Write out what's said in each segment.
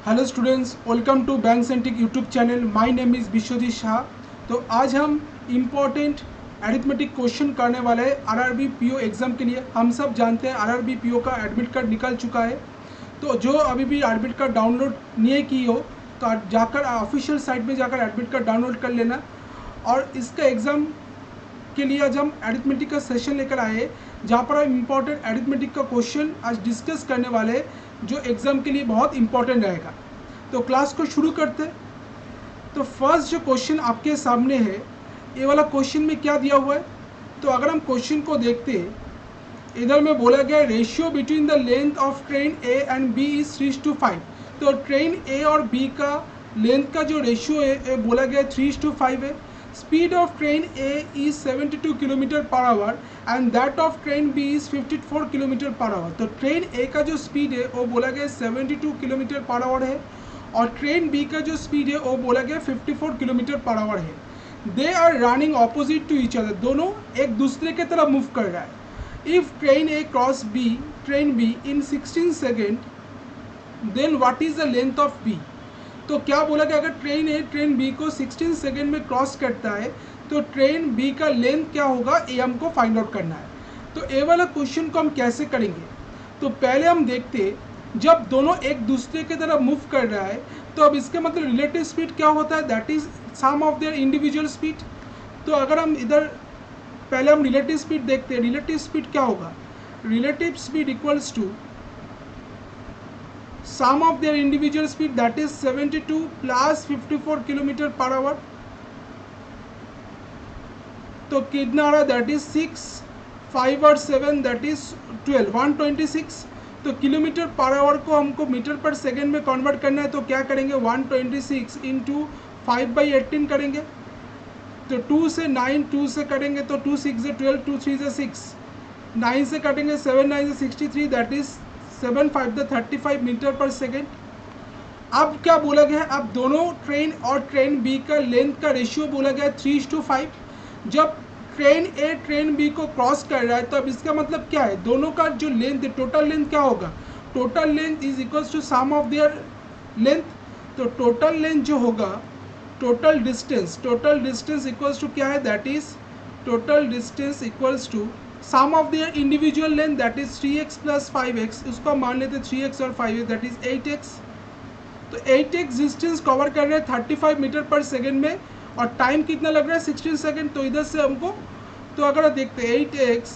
Hello students, welcome to bank centric YouTube channel. My name is Vishwajeet Shah. तो आज हम important arithmetic question करने वाले हैं आरआरबी पीओ एग्ज़ाम के लिए। हम सब जानते हैं आरआरबी पीओ का एडमिट कार्ड निकल चुका है। तो जो अभी भी एडमिट कार्ड डाउनलोड नहीं की हो तो जाकर ऑफिशियल साइट में जाकर एडमिट कार्ड डाउनलोड कर लेना। और इसका एग्ज़ाम के लिए आज हम अरिथमेटिक का सेशन लेकर आए हैं, जहाँ पर हम इम्पॉर्टेंट अरिथमेटिक का क्वेश्चन आज डिस्कस करने वाले हैं, जो एग्ज़ाम के लिए बहुत इंपॉर्टेंट रहेगा। तो क्लास को शुरू करते। तो फर्स्ट जो क्वेश्चन आपके सामने है, ये वाला क्वेश्चन में क्या दिया हुआ है। तो अगर हम क्वेश्चन को देखते हैं, इधर में बोला गया ratio between the length of train A and B is 3:5। तो ट्रेन ए और बी का लेंथ का जो रेशियो है बोला गया 3:5 है। Speed of train A is 72 kilometre per hour and that of train B is 54 kilometre per hour. तो ट्रेन ए का जो स्पीड है वो बोला गया 72 किलोमीटर पर आवर है, और ट्रेन बी का जो स्पीड है वो बोला गया 54 किलोमीटर पर आवर है। They are running opposite to each other, दोनों एक दूसरे के तरफ मूव कर रहा है। If train A cross B train B in 16 second, then what is the length of B. तो क्या बोला कि अगर ट्रेन ए ट्रेन बी को 16 सेकेंड में क्रॉस करता है तो ट्रेन बी का लेंथ क्या होगा, ये हमको फाइंड आउट करना है। तो ये वाला क्वेश्चन को हम कैसे करेंगे। तो पहले हम देखते, जब दोनों एक दूसरे की तरफ मूव कर रहा है तो अब इसका मतलब रिलेटिव स्पीड क्या होता है, that is sum of their individual speed. तो अगर हम इधर पहले हम रिलेटिव स्पीड देखते हैं, रिलेटिव स्पीड क्या होगा, relative speed equals to sum of their individual speed, that is 72 plus 54 kilometre per hour. तो कितना आ रहा है, दैट इज 6, 5 और 7 दैट इज 12, 126। तो किलोमीटर पर आवर को हमको मीटर पर सेकेंड में कन्वर्ट करना है, तो क्या करेंगे 126 इंटू 5/18 करेंगे। तो 2 से 9, 2 से करेंगे तो 2 6 से 12, 2 3 से 6, 9 से कटेंगे 7 9 से 63, दैट इज 7 5 35 मीटर पर सेकेंड। अब क्या बोला गया है, अब दोनों ट्रेन और ट्रेन बी का लेंथ का रेशियो बोला गया 3:5। जब ट्रेन ए ट्रेन बी को क्रॉस कर रहा है तो अब इसका मतलब क्या है, दोनों का जो लेंथ है टोटल लेंथ क्या होगा, total length is equals to sum of their length. तो टोटल लेंथ जो होगा, टोटल डिस्टेंस इक्वल्स टू क्या है, that is total distance equals to sum of their individual length, that is 3x plus 5x। उसको हम मान लेते हैं 3x और 5x, दैट इज 8x। तो 8x डिस्टेंस कवर कर रहे हैं 35 मीटर पर सेकेंड में, और टाइम कितना लग रहा है 16 सेकेंड। तो इधर से हमको, तो अगर देखते हैं 8x,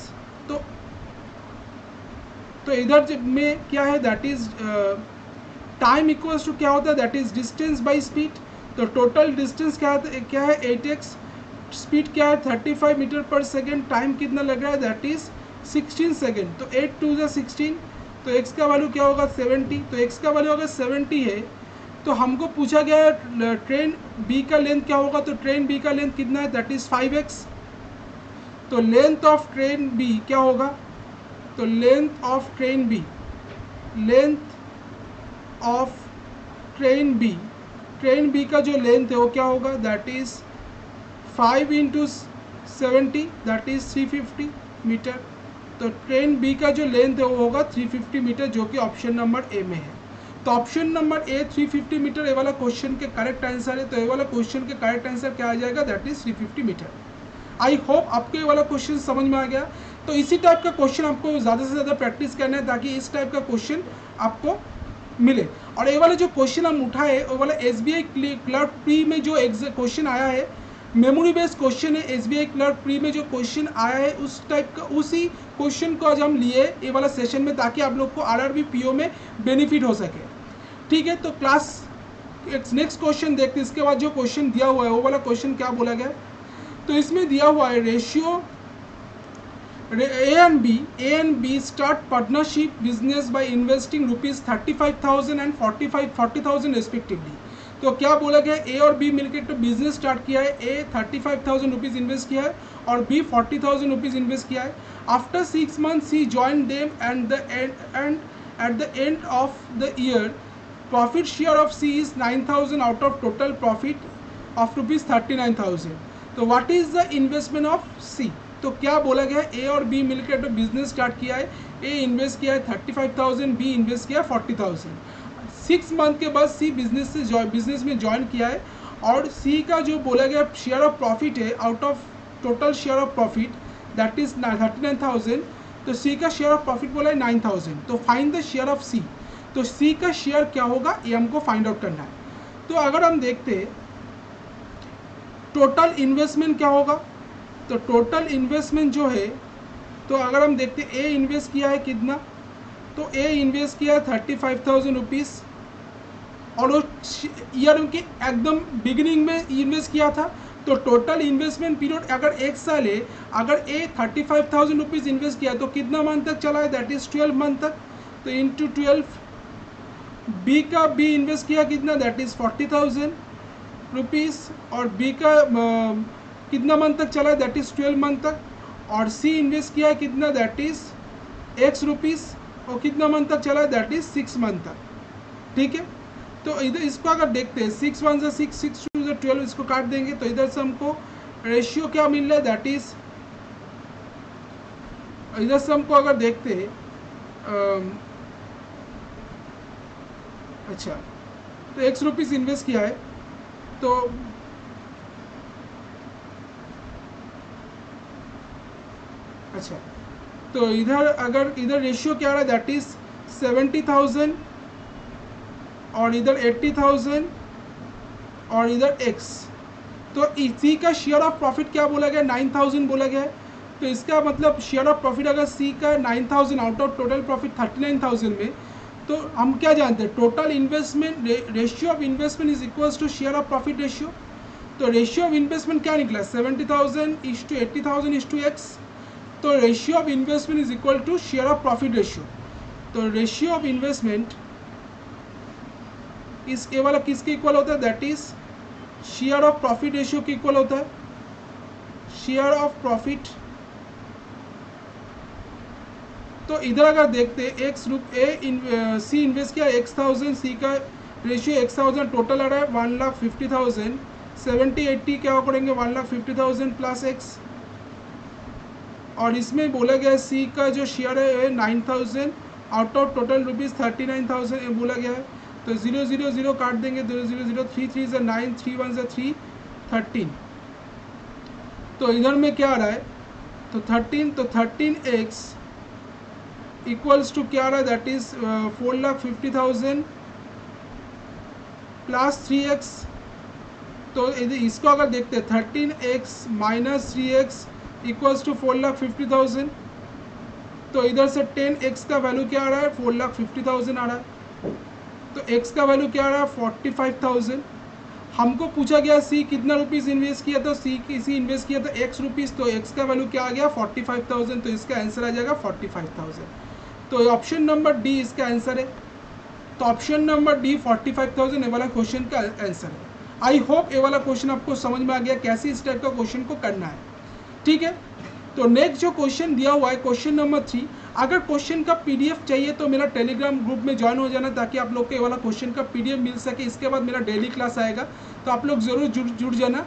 तो इधर में क्या है, that is time equals to क्या होता है, that is distance by speed. तो टोटल डिस्टेंस क्या है 8x, स्पीड क्या है 35 मीटर पर सेकेंड, टाइम कितना लग रहा है, दैट इज 16 सेकेंड। तो 8 2 जा 16, तो x का वैल्यू क्या होगा 70। तो x का वैल्यू अगर 70 है तो हमको पूछा गया है ट्रेन बी का लेंथ क्या होगा। तो ट्रेन बी का लेंथ कितना है, दैट इज 5x। तो लेंथ ऑफ ट्रेन बी क्या होगा, तो length of train B train B का जो लेंथ है वो क्या होगा, that is 5 into 70, that is 350 metre. तो ट्रेन बी का जो लेंथ है वो होगा 350 मीटर, जो कि ऑप्शन नंबर ए में है। तो ऑप्शन नंबर ए 350 मीटर ये वाला क्वेश्चन के करेक्ट आंसर है। तो ये वाला क्वेश्चन के करेक्ट आंसर क्या आ जाएगा, that is 350 metre. I hope आपको ये वाला क्वेश्चन समझ में आ गया। तो इसी टाइप का क्वेश्चन आपको ज़्यादा से ज़्यादा प्रैक्टिस करना है, ताकि इस टाइप का क्वेश्चन आपको मिले। और ये वाला जो क्वेश्चन हम उठाए वो वाला SBI क्लर्क प्री में जो क्वेश्चन आया है, मेमोरी बेस्ड क्वेश्चन है। SBI क्लर्क प्री में जो क्वेश्चन आया है उस टाइप का, उसी क्वेश्चन को आज हम लिए ये वाला सेशन में, ताकि आप लोग को आरआरबी पीओ में बेनिफिट हो सके। ठीक है, तो क्लास नेक्स्ट क्वेश्चन देखते हैं। इसके बाद जो क्वेश्चन दिया हुआ है वो वाला क्वेश्चन क्या बोला गया, तो इसमें दिया हुआ है ratio A and B start partnership business by investing ₹35,000 and 40,000 respectively. तो क्या बोला गया, ए और बी मिलकर तो बिजनेस स्टार्ट किया है। ए 35,000 रुपीज़ इन्वेस्ट किया है और बी 40,000 रुपीज़ इन्वेस्ट किया है। आफ्टर 6 months ही join them and at the end of the year profit share of C is 9,000 out of total profit of ₹39,000। तो what is the investment of C. तो क्या बोला गया है, ए और बी मिलकर तो बिजनेस स्टार्ट किया है। ए इन्वेस्ट किया है 35,000, बी इन्वेस्ट किया है 40,000। 6 मंथ के बाद सी बिजनेस में ज्वाइन किया है और सी का जो बोला गया शेयर ऑफ प्रॉफिट है out of total share of profit that is 39,000, तो सी का शेयर ऑफ प्रॉफिट बोला है 9,000। तो find the share of C, तो सी का शेयर क्या होगा ये हमको फाइंड आउट करना है। तो अगर हम देखते हैं टोटल इन्वेस्टमेंट क्या होगा, तो टोटल इन्वेस्टमेंट जो है, तो अगर हम देखते ए इन्वेस्ट किया है कितना, तो ए इन्वेस्ट किया है 35,000 रुपीज़ और वो ईयर की एकदम बिगिनिंग में इन्वेस्ट किया था। तो टोटल इन्वेस्टमेंट पीरियड अगर 1 साल है, अगर ए 35,000 रुपीज़ इन्वेस्ट किया तो कितना मंथ तक चला है, दैट इज़ 12 मंथ तक। तो इंटू 12, बी का बी इन्वेस्ट किया कितना, दैट इज़ 40,000 रुपीज़ और बी का कितना मंथ तक चला है, दैट इज़ 12 मंथ तक। और सी इन्वेस्ट किया है कितना, दैट इज़ x रुपीज़ और कितना मंथ तक चला है, दैट इज़ 6 मंथ तक। ठीक है, तो इधर इसको अगर देखते हैं 6 1 से 6 6 2 से 12, इसको काट देंगे तो इधर से हमको रेशियो क्या मिल रहा है, दैट इज़ इधर से हमको अगर देखते हैं अच्छा, तो x रुपीज़ इन्वेस्ट किया है, तो अच्छा, तो इधर अगर इधर रेशियो क्या आ रहा है, दैट इज़ 70,000 और इधर 80,000 और इधर x। तो सी का शेयर ऑफ प्रॉफिट क्या बोला गया, 9,000 बोला गया है। तो इसका मतलब शेयर ऑफ प्रॉफिट अगर सी का 9,000 आउट ऑफ टोटल प्रॉफिट 39,000 में, तो हम क्या जानते हैं, total investment ratio of investment is equals to share of profit ratio. तो रेशियो ऑफ इन्वेस्टमेंट क्या निकला, 70,000 is to 80,000 is to x। तो ratio of investment is equal to share of profit ratio. तो रेशियो ऑफ इन्वेस्टमेंट इस A वाला किसके equal होता है, that is share of profit ratio के इक्वल होता है। शेयर ऑफ प्रॉफिट, तो इधर अगर देखते हैं सी इन्वेस्ट किया x,000, सी का रेशियो x,000 टोटल आ रहा है 1,50,000, 70-80 क्या करेंगे 1,50,000 प्लस x। और इसमें बोला गया है सी का जो शेयर है 9,000 आउट ऑफ टोटल रुपीज़ 39,000 बोला गया है। तो 0 0 0 काट देंगे, 0 0 0 3 3 से 9, 3 1 से 3 13। तो इधर में क्या आ रहा है, तो 13, तो 13x इक्वल्स टू क्या आ रहा है, दैट इज 4,50,000 प्लस 3x। तो इसको अगर देखते हैं 13x minus 3x equals to 4,50,000। तो इधर से 10x का वैल्यू क्या आ रहा है, 4,50,000 आ रहा है। तो x का वैल्यू क्या आ रहा है, 45,000। हमको पूछा गया सी कितना रुपीज़ इन्वेस्ट किया था, सी इन्वेस्ट किया था x रुपीज़, तो x का वैल्यू क्या आ गया 45,000। तो इसका आंसर आ जाएगा 45,000। तो ऑप्शन नंबर डी इसका आंसर है। तो ऑप्शन नंबर डी 45,000 ये वाला क्वेश्चन का आंसर है। आई होप ये वाला क्वेश्चन आपको समझ में आ गया कैसे इस टाइप का क्वेश्चन को करना है। ठीक है, तो नेक्स्ट जो क्वेश्चन दिया हुआ है क्वेश्चन नंबर 3, अगर क्वेश्चन का पीडीएफ चाहिए तो मेरा टेलीग्राम ग्रुप में ज्वाइन हो जाना, ताकि आप लोग को ये वाला क्वेश्चन का पीडीएफ मिल सके। इसके बाद मेरा डेली क्लास आएगा, तो आप लोग ज़रूर जुड़ जाना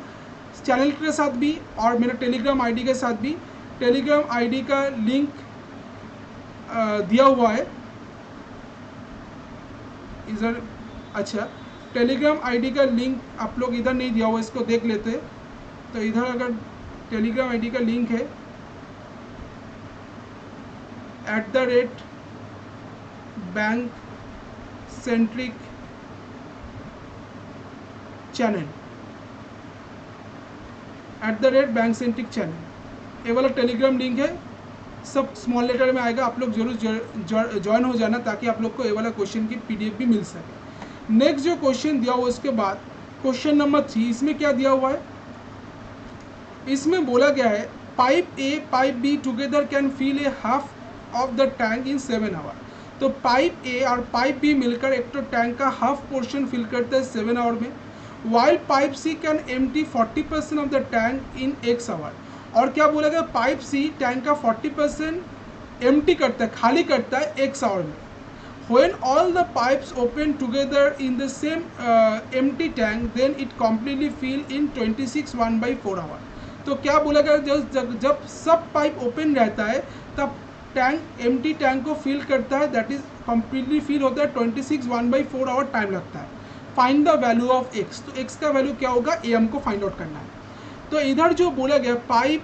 चैनल के साथ भी और मेरा टेलीग्राम आईडी के साथ भी। टेलीग्राम आईडी का लिंक दिया हुआ है इधर। अच्छा, टेलीग्राम आईडी का लिंक आप लोग इधर नहीं दिया हुआ, इसको देख लेते। तो इधर अगर टेलीग्राम आईडी का लिंक है @bank centric channel, bank centric channel, ये वाला टेलीग्राम लिंक है, सब स्मॉल लेटर में आएगा। आप लोग जरूर ज्वाइन हो जाना, ताकि आप लोग को ये वाला क्वेश्चन की पीडीएफ भी मिल सके। नेक्स्ट जो क्वेश्चन दिया हुआ उसके बाद क्वेश्चन नंबर 3, इसमें क्या दिया हुआ है, इसमें बोला गया है pipe A pipe B together can fill a half of the tank in 7 hour. तो पाइप ए और पाइप बी मिलकर एक तो टैंक का हाफ पोर्शन फिल करते हैं 7 आवर में, while pipe C can empty 40% of the tank in x hour. और क्या बोला गया, पाइप सी टैंक का 40% एम्प्टी करता है, खाली करता है x आवर में। When all the pipes open together in the same empty tank, then it completely fill in 26 1/4 hour। तो क्या बोला गया, जब सब पाइप ओपन रहता है तब टैंक एम्प्टी टैंक को फिल करता है, दैट इज कम्प्लीटली फिल होता है 26 1/4 आवर टाइम लगता है। Find the value of x, तो एक्स का वैल्यू क्या होगा, ए हमको फाइंड आउट करना है। तो इधर जो बोला गया पाइप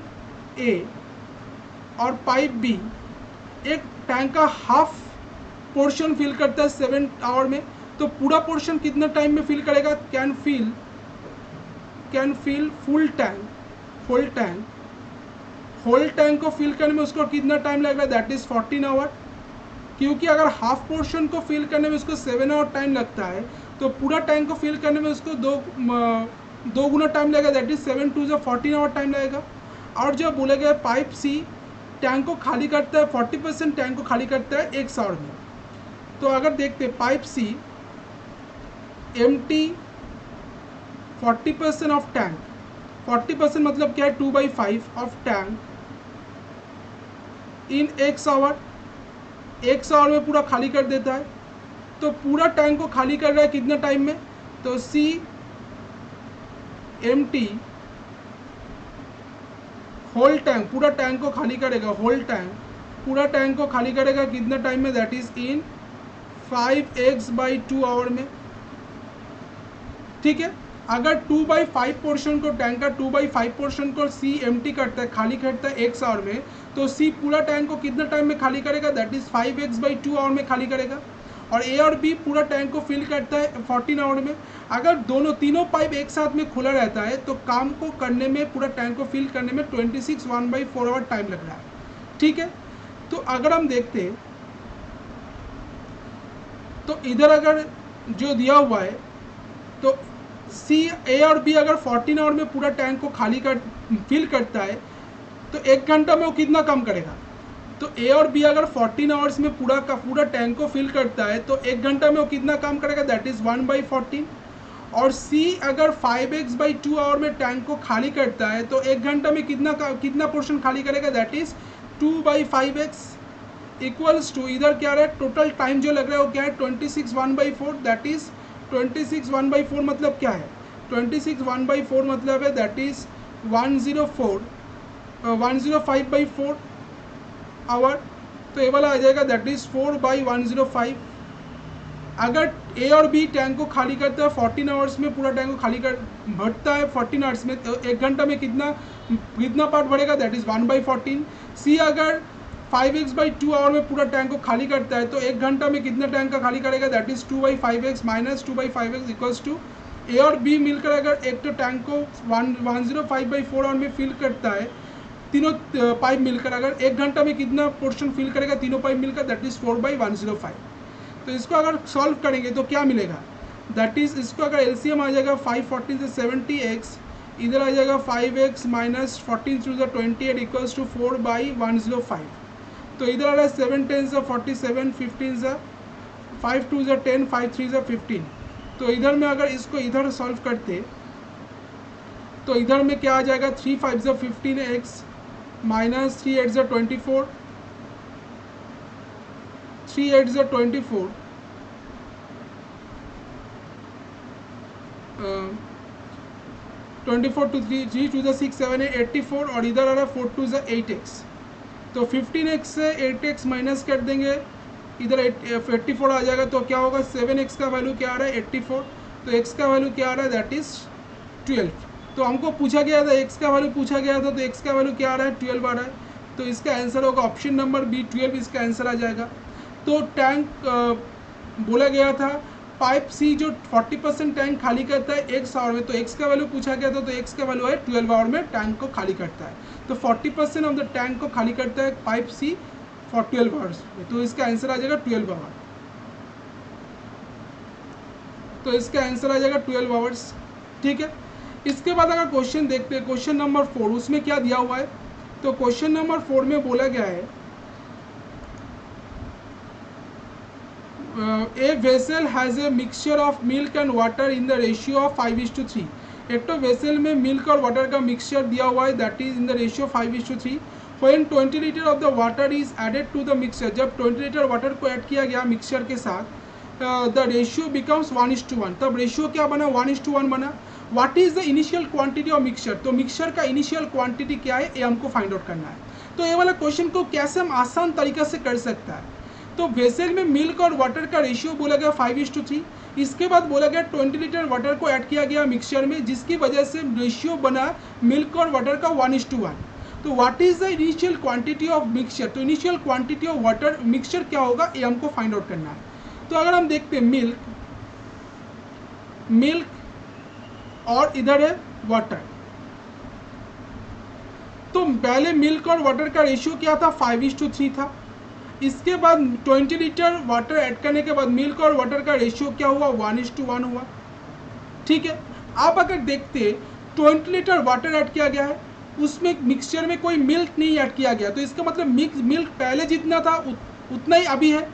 ए और पाइप बी एक टैंक का हाफ पोर्शन फिल करता है 7 आवर में, तो पूरा पोर्शन कितना टाइम में फिल करेगा, can fill full tank whole tank को फिल करने में उसको कितना टाइम लगेगा, दैट इज 14 आवर। क्योंकि अगर हाफ पोर्शन को फिल करने में उसको 7 आवर टाइम लगता है, तो पूरा टैंक को फिल करने में उसको दो गुना टाइम लगेगा, दैट इज 7 2 14 आवर टाइम लगेगा। और जो बोला गया पाइप सी टैंक को खाली करता है 40% टैंक को खाली करता है 1 आवर में। तो अगर देखते pipe C empty 40% of tank, 40% मतलब क्या है 2/5 of tank in 1 hour, 1 hour में पूरा खाली कर देता है। तो पूरा टैंक को खाली कर रहा है कितना टाइम में, तो सी एम्प्टी होल टैंक, पूरा टैंक को खाली करेगा, होल टैंक पूरा टैंक को खाली करेगा कितना टाइम में, that is in 5x/2 our में। ठीक है, अगर 2/5 पोर्शन को टैंक का 2/5 पोर्शन को सी एम्प्टी करता है, खाली करता है 1 आवर में, तो सी पूरा टैंक को कितना टाइम में खाली करेगा, दैट इज 5x/2 आवर में खाली करेगा। और ए और बी पूरा टैंक को फिल करता है 14 आवर में। अगर तीनों पाइप एक साथ में खुला रहता है तो काम को करने में, पूरा टैंक को फिल करने में 26 1/4 आवर टाइम लग रहा है। ठीक है, तो अगर हम देखते तो इधर अगर जो दिया हुआ है, तो सी ए और बी अगर 14 आवर में पूरा टैंक को फिल करता है, तो 1 घंटा में वो कितना काम करेगा। तो ए और बी अगर 14 आवर्स में पूरा टैंक को फिल करता है, तो 1 घंटा में वो कितना काम करेगा, दैट इज 1/14। और सी अगर 5x/2 आवर में टैंक को खाली करता है, तो 1 घंटा में कितना पोर्शन खाली करेगा, that is 2/5x equals to, इधर क्या रहा है, टोटल टाइम जो लग रहा है वो क्या है 26 1/4, दैट इज 26 1/4 मतलब क्या है, 26 1/4 मतलब है दैट इज 105/4 आवर। तो ये वाला आ जाएगा दैट इज 4/105। अगर ए और बी टैंक को खाली करता है 14 आवर्स में, पूरा टैंक को खाली कर भरता है 14 आवर्स में, तो 1 घंटा में कितना पार्ट बढ़ेगा, दैट इज 1/14। सी अगर 5x/2 आवर में पूरा टैंक को खाली करता है, तो 1 घंटा में कितना टैंक का खाली करेगा, that is 2/5x minus 2/5x equals to, A और बी मिलकर अगर एक तो टैंक को 105/4 आवर में फिल करता है, तीनों पाइप मिलकर अगर 1 घंटा में कितना पोर्शन फिल करेगा तीनों पाइप मिलकर, दैट इज 4/105। तो इसको अगर सॉल्व करेंगे तो क्या मिलेगा, दैट इज इसको अगर एलसीएम आ जाएगा 514 से 70x, इधर आ जाएगा 5x minus 14 to 28 equals to 4/105। तो इधर आ रहा है 7 10 से 47, 15 से 5 2 से 10, 5 3 से 15। तो इधर में अगर इसको इधर सॉल्व करते तो इधर में क्या आ जाएगा, 3 5 से 15x माइनस 3 8 से 24, 3 8 से 24, 24 टू 3 2 से 6 7 8 84, और इधर आ रहा है 4 2 से 8x। तो 15x से 8x माइनस कर देंगे, इधर 84 आ जाएगा। तो क्या होगा, 7x का वैल्यू क्या आ रहा है 84, तो x का वैल्यू क्या आ रहा है दैट इज 12। तो हमको पूछा गया था x का वैल्यू पूछा गया था, तो x का वैल्यू क्या आ रहा है 12 आ रहा है। तो इसका आंसर होगा ऑप्शन नंबर बी 12, इसका आंसर आ जाएगा। तो टैंक बोला गया था पाइप सी जो 40% टैंक खाली करता है 1 आवर में, तो x का वैल्यू पूछा गया था, तो x का वैल्यू है 12 आवर में टैंक को खाली करता है। तो 40% ऑफ द टैंक को खाली करता है पाइप सी फॉर 12 आवर्स में, तो इसका आंसर आ जाएगा 12 आवर। तो इसका आंसर आ जाएगा 12 आवर्स। ठीक है, इसके बाद अगर क्वेश्चन देखते हैं, क्वेश्चन नंबर 4, उसमें क्या दिया हुआ है। तो क्वेश्चन नंबर 4 में बोला गया है a vessel has a mixture of milk and water in the ratio of 5:3। एक तो वेसल में मिल्क और वाटर का मिक्सचर दिया हुआ है, that is in the ratio 5:3। When 20 litre of the water is added to the mixture, जब 20 litre water को ऐड किया गया मिक्सचर के साथ, द रेशियो बिकम्स 1:1। तब रेशियो क्या बना, 1:1 बना। What is the initial quantity of mixture, तो मिक्सचर का इनिशियल क्वांटिटी क्या है ये हमको फाइंड आउट करना है। तो ये वाला क्वेश्चन को कैसे हम आसान तरीका से कर सकता है। तो वेसल में मिल्क और वाटर का रेशियो बोला गया 5:3। इसके बाद बोला गया 20 लीटर वाटर को ऐड किया गया मिक्सचर में, जिसकी वजह से रेशियो बना मिल्क और वाटर का 1:1। तो what is the initial quantity of mixture, तो initial quantity of water mixture क्या होगा ये हमको फाइंड आउट करना है। तो अगर हम देखते हैं मिल्क और इधर है वाटर, तो पहले मिल्क और वाटर का रेशियो क्या था 5:3 था। इसके बाद 20 लीटर वाटर ऐड करने के बाद मिल्क और वाटर का रेशियो क्या हुआ 1:1 हुआ। ठीक है, आप अगर देखते 20 लीटर वाटर ऐड किया गया है, उसमें मिक्सचर में कोई मिल्क नहीं ऐड किया गया, तो इसका मतलब मिल्क पहले जितना था उतना ही अभी है।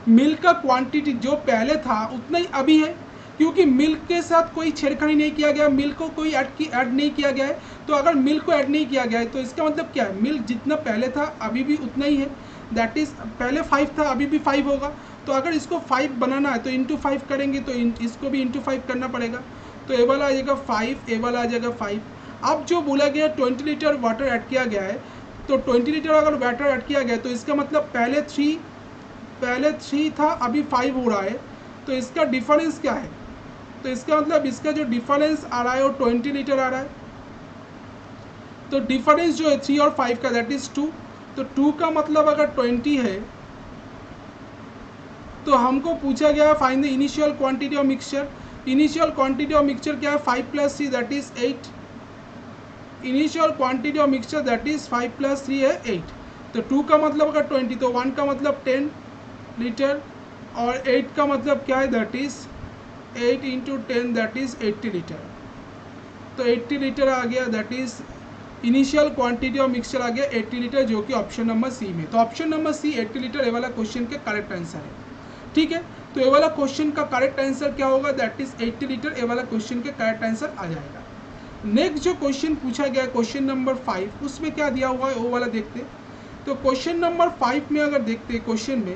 मिल्क का क्वांटिटी जो पहले था उतना ही अभी है, क्योंकि मिल्क के साथ कोई छेड़खानी नहीं किया गया, मिल्क को कोई ऐड नहीं किया गया है। तो अगर मिल्क को ऐड नहीं किया गया है तो इसका मतलब क्या है, मिल्क जितना पहले था अभी भी उतना ही है। दैट इज़ पहले 5 था अभी भी 5 होगा। तो अगर इसको 5 बनाना है तो इंटू 5 करेंगे, तो इसको भी इंटू 5 करना पड़ेगा। तो ए वाला आ जाएगा 5, ए वाला आ जाएगा 5। अब जो बोला गया 20 लीटर वाटर ऐड किया गया है, तो 20 लीटर अगर वाटर ऐड किया गया है तो इसका मतलब पहले 3 था अभी 5 हो रहा है। तो इसका डिफरेंस क्या है, तो इसका मतलब इसका जो डिफरेंस आ रहा है वो 20 लीटर आ रहा है। तो डिफरेंस जो है 3 और 5 का दैट इज 2। तो 2 का मतलब अगर 20 है तो हमको पूछा गया find the initial quantity of mixture. Initial quantity of mixture क्या है 5 + 3 that is 8। Initial quantity of mixture that is 5 + 3 है 8। तो 2 का मतलब अगर 20, तो 1 का मतलब 10 लीटर और 8 का मतलब क्या है that is 8 × 10 that is 80 litre. तो 80 लीटर आ गया, that is initial quantity of mixture आ गया 80 लीटर, जो कि ऑप्शन नंबर सी में। तो ऑप्शन नंबर सी 80 लीटर ये वाला क्वेश्चन का करेक्ट आंसर है। ठीक है, तो ये वाला क्वेश्चन का करेक्ट आंसर क्या होगा, दैट इज 80 लीटर, ये वाला क्वेश्चन का करेक्ट आंसर आ जाएगा। नेक्स्ट जो क्वेश्चन पूछा गया क्वेश्चन नंबर 5, उसमें क्या दिया हुआ है वो वाला देखते। तो क्वेश्चन नंबर 5 में अगर देखते क्वेश्चन में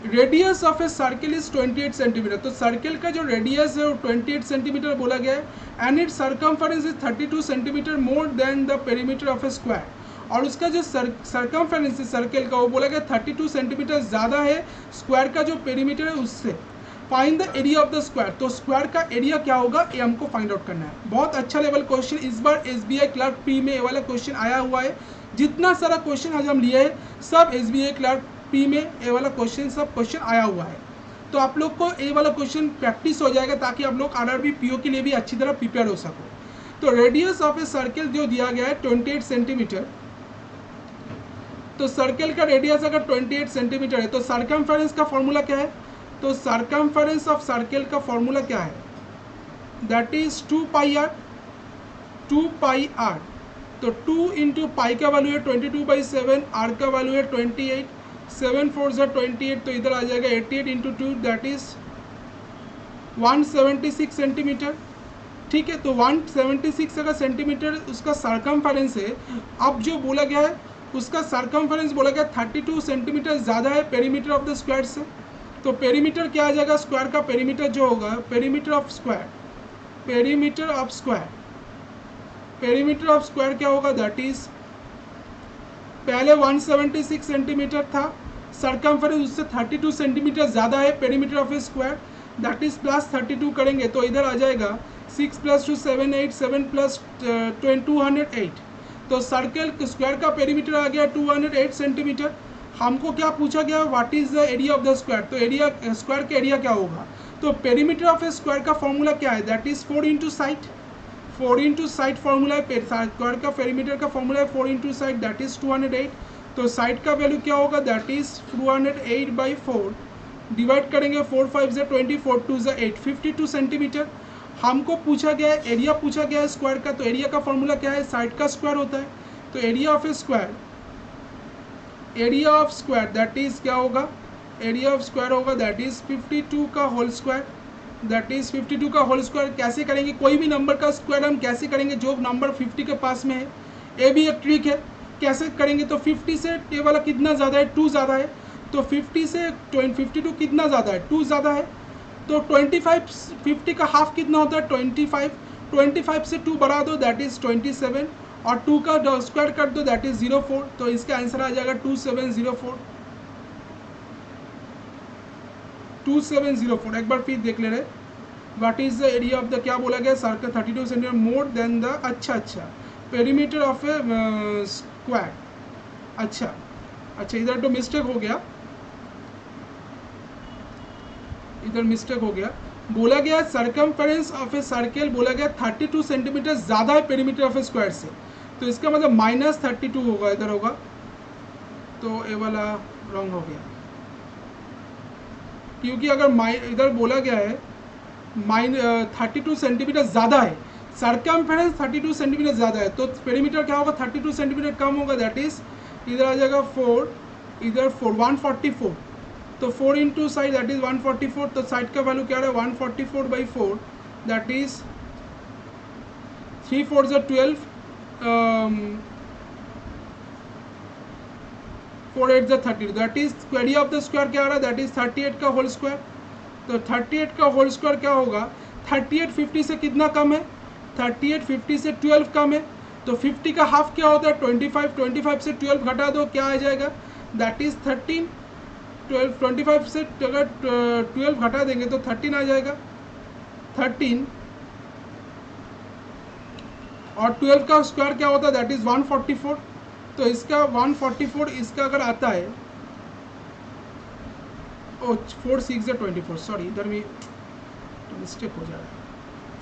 radius of a circle is 28 centimetre. तो सर्किल का जो रेडियस है वो 28 सेंटीमीटर बोला गया है and it circumference is 32 centimetre more than the perimeter of A square. और उसका जो सर्कमफरेंस है सर्किल का वो बोला गया 32 सेंटीमीटर ज़्यादा है स्क्वायर का जो पेरीमीटर है उससे। Find the area of the square. तो स्क्वायर का एरिया क्या होगा ये हमको फाइंड आउट करना है। बहुत अच्छा लेवल क्वेश्चन, इस बार SBI क्लर्क प्री में ये वाला क्वेश्चन आया हुआ है। जितना सारा क्वेश्चन आज हम लिए हैं सब SBI क्लर्क पी में ये वाला क्वेश्चन सब क्वेश्चन आया हुआ है। तो आप लोग को ये वाला क्वेश्चन प्रैक्टिस हो जाएगा ताकि आप लोग RRB PO के लिए भी अच्छी तरह प्रिपेयर हो सको। तो रेडियस ऑफ ए सर्किल जो दिया गया है 28 सेंटीमीटर। तो सर्किल का रेडियस अगर 28 सेंटीमीटर है तो सर्कमफेरेंस का फॉर्मूला क्या है, तो सर्कमफेरेंस ऑफ सर्किल का फॉर्मूला क्या है, दैट इज 2πr। 2πr तो 2 × पाई का वैल्यू है 22/7, r का वैल्यू है 28, 7 4 ज़ा 28, तो इधर आ जाएगा 88 × 2 दैट इज 176 सेंटीमीटर। ठीक है, तो 176 अगर सेंटीमीटर उसका सर्कमफेरेंस है। अब जो बोला गया है उसका सर्कमफेरेंस बोला गया 32 सेंटीमीटर ज़्यादा है पेरीमीटर ऑफ द स्क्वायर से। तो पेरीमीटर क्या आ जाएगा, स्क्वायर का पेरीमीटर जो होगा perimeter of square, perimeter of square, perimeter of square क्या होगा, दैट इज पहले 176 सेंटीमीटर था, सर्कमफेरेंस उससे 32 सेंटीमीटर ज़्यादा है perimeter of A square, that is +32 करेंगे तो इधर आ जाएगा 6 + 2 7 8, 7 + 208। तो सर्कल स्क्वायर का पेरीमीटर आ गया 208 सेंटीमीटर। हमको क्या पूछा गया, what is the area of the square. तो एरिया स्क्वायर का एरिया क्या होगा, तो पेरीमीटर ऑफ ए स्क्वायर का फॉर्मूला क्या है, that is 4 × side. 4 × side formula है, स्क्वायर का पेरीमीटर का फॉर्मूला है 4 × साइड दैट इज 208। तो साइड का वैल्यू क्या होगा, दैट इज 208/4 डिवाइड करेंगे 4 5 ज़ा 20, 4 2 ज़ा 8, 52 सेंटीमीटर। हमको पूछा गया है एरिया पूछा गया है स्क्वायर का, तो एरिया का फॉर्मूला क्या है, साइड का स्क्वायर होता है। तो area of A square, area of square that is क्या होगा, एरिया ऑफ स्क्वायर होगा दैट इज 52 का होल स्क्वायर, दैट इज 52 का होल स्क्वायर। कैसे करेंगे, कोई भी नंबर का स्क्वायर हम कैसे करेंगे जो नंबर 50 के पास में है, ये भी एक ट्रिक है। कैसे करेंगे, तो 50 से ये वाला कितना ज़्यादा है, 2 ज़्यादा है, तो 50 से 52 कितना ज़्यादा है, 2 ज़्यादा है। तो 25 50 का हाफ कितना होता है 25, 25 से 2 बढ़ा दो दैट इज 27 और 2 का स्क्वायर कर दो दैट इज 04। तो इसका आंसर आ जाएगा 2704। 2704। एक बार फिर देख ले रहे, what is the area of the, क्या बोला गया, circle 32 centimetre more than the, अच्छा पेरीमीटर ऑफ ए स्क्वायर। अच्छा इधर तो मिस्टेक हो गया, इधर मिस्टेक हो गया। बोला गया सर्कमफेरेंस ऑफ ए सर्कल, बोला गया 32 सेंटीमीटर ज़्यादा है पेरीमीटर ऑफ ए स्क्वायर से, तो इसका मतलब -32 होगा, इधर होगा, तो ये वाला रॉन्ग हो गया। क्योंकि अगर इधर बोला गया है 32 सेंटीमीटर ज़्यादा है, सर्कमफेरेंस 32 सेंटीमीटर ज़्यादा है, तो पेरीमीटर क्या होगा, 32 सेंटीमीटर कम होगा, दैट इज इधर आ जाएगा 4, इधर 4 144, तो 4 इंटू साइड दैट इज 144, तो साइड का वैल्यू क्या रहा है 144/4 that is 3 4 12, 4 8 30, that is area of the square क्या आ रहा है, दैट इज 38 का होल स्क्वायर। तो 38 का होल स्क्वायर क्या होगा, 38 50 से कितना कम है, 38 50 से 12 कम है, तो 50 का हाफ क्या होता है 25, 25 से 12 घटा दो क्या आ जाएगा, दैट इज 13। 25 से अगर 12 घटा देंगे तो 13 आ जाएगा, 13, और 12 का स्क्वायर क्या होता है दैट इज 144, तो इसका 144 इसका अगर आता है, ओ 4 6 24, सॉरी इधर भी मिस्टेक हो जा रहा है,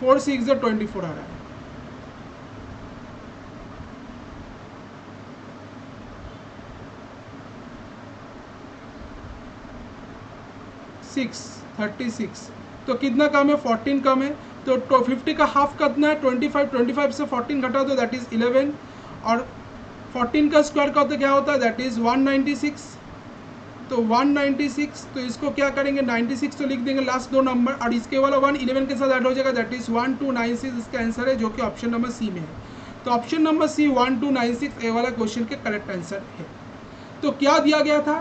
4 6 24 आ रहा है, 36, तो कितना कम है 14 कम है, तो 50 का हाफ कितना है 25 से 14 घटा दो दैट इज 11, और 14 का स्क्वायर का क्या होता है दैट इज 196, तो 196, तो इसको क्या करेंगे 96 तो लिख देंगे लास्ट दो नंबर, और इसके वाला 1 11 के साथ ऐड हो जाएगा दैट इज 1296, इसका आंसर है जो कि ऑप्शन नंबर सी में है। तो ऑप्शन नंबर सी 1296 ए वाला क्वेश्चन के करेक्ट आंसर है। तो क्या दिया गया था,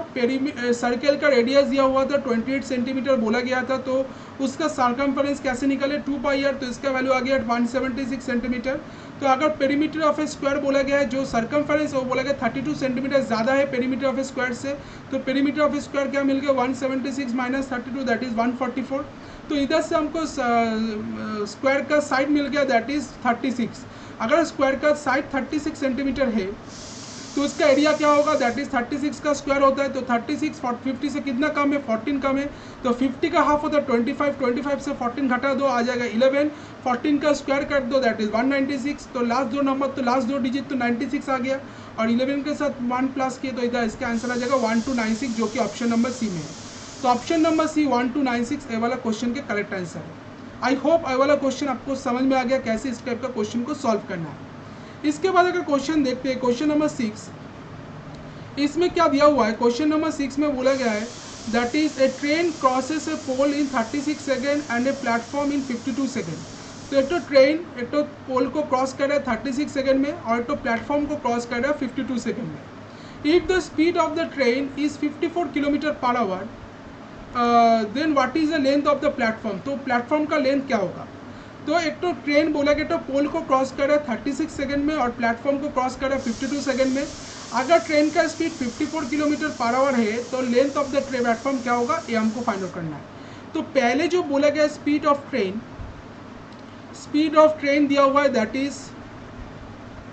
सर्कल का रेडियस दिया हुआ था 28 सेंटीमीटर बोला गया था, तो उसका सर्कमफेरेंस कैसे निकले 2πr, तो इसका वैल्यू आ गया 176 सेंटीमीटर। तो अगर पेरीमीटर ऑफ ए स्क्वायर बोला गया है, जो सर्कमफेरेंस है वो बोला गया 32 सेंटीमीटर ज़्यादा है पेरीमीटर ऑफ ए स्क्वायर से, तो पेरीमीटर ऑफ ए स्क्वायर क्या मिल गया 176 माइनस 32 दैट इज 144। तो इधर से हमको स्क्वायर का साइड मिल गया दैट इज 36। अगर स्क्वायर का साइड 36 सेंटीमीटर है तो इसका एरिया क्या होगा दैट इज 36 का स्क्वायर होता है, तो 36 50 से कितना कम है 14 कम है, तो 50 का हाफ होता है 25 से 14 घटा दो आ जाएगा 11, 14 का स्क्वायर कर दो दैट इज 196, तो लास्ट दो नंबर तो लास्ट दो डिजिट तो 96 आ गया, और 11 के साथ 1 प्लस किए तो इधर इसका आंसर आ जाएगा 1296 जो कि ऑप्शन नंबर सी में है। तो ऑप्शन नंबर सी 1296 ए वाला क्वेश्चन के करेक्ट आंसर है। आई होप ए वाला क्वेश्चन आपको समझ में आ गया कैसे इस टाइप का क्वेश्चन को सॉल्व करना है। इसके बाद अगर क्वेश्चन देखते हैं क्वेश्चन नंबर 6, इसमें क्या दिया हुआ है, क्वेश्चन नंबर 6 में बोला गया है that is a train crosses a pole in 36 second and a platform in 52 second. तो एक तो ट्रेन एक तो पोल को क्रॉस कर रहा है 36 सेकेंड में, और एक तो प्लेटफॉर्म को क्रॉस कर रहा है 52 सेकेंड में। If the speed of the train is 54 kilometre per hour then what is the length of the platform, तो प्लेटफॉर्म का लेंथ क्या होगा। तो एक तो ट्रेन बोला गया तो पोल को क्रॉस कर रहा है 36 सेकेंड में और प्लेटफॉर्म को क्रॉस कर रहा है 52 सेकेंड में। अगर ट्रेन का स्पीड 54 किलोमीटर पर आवर है तो लेंथ ऑफ द प्लेटफॉर्म क्या होगा, ये हमको फाइंड आउट करना है। तो पहले जो बोला गया स्पीड ऑफ ट्रेन दिया हुआ है that is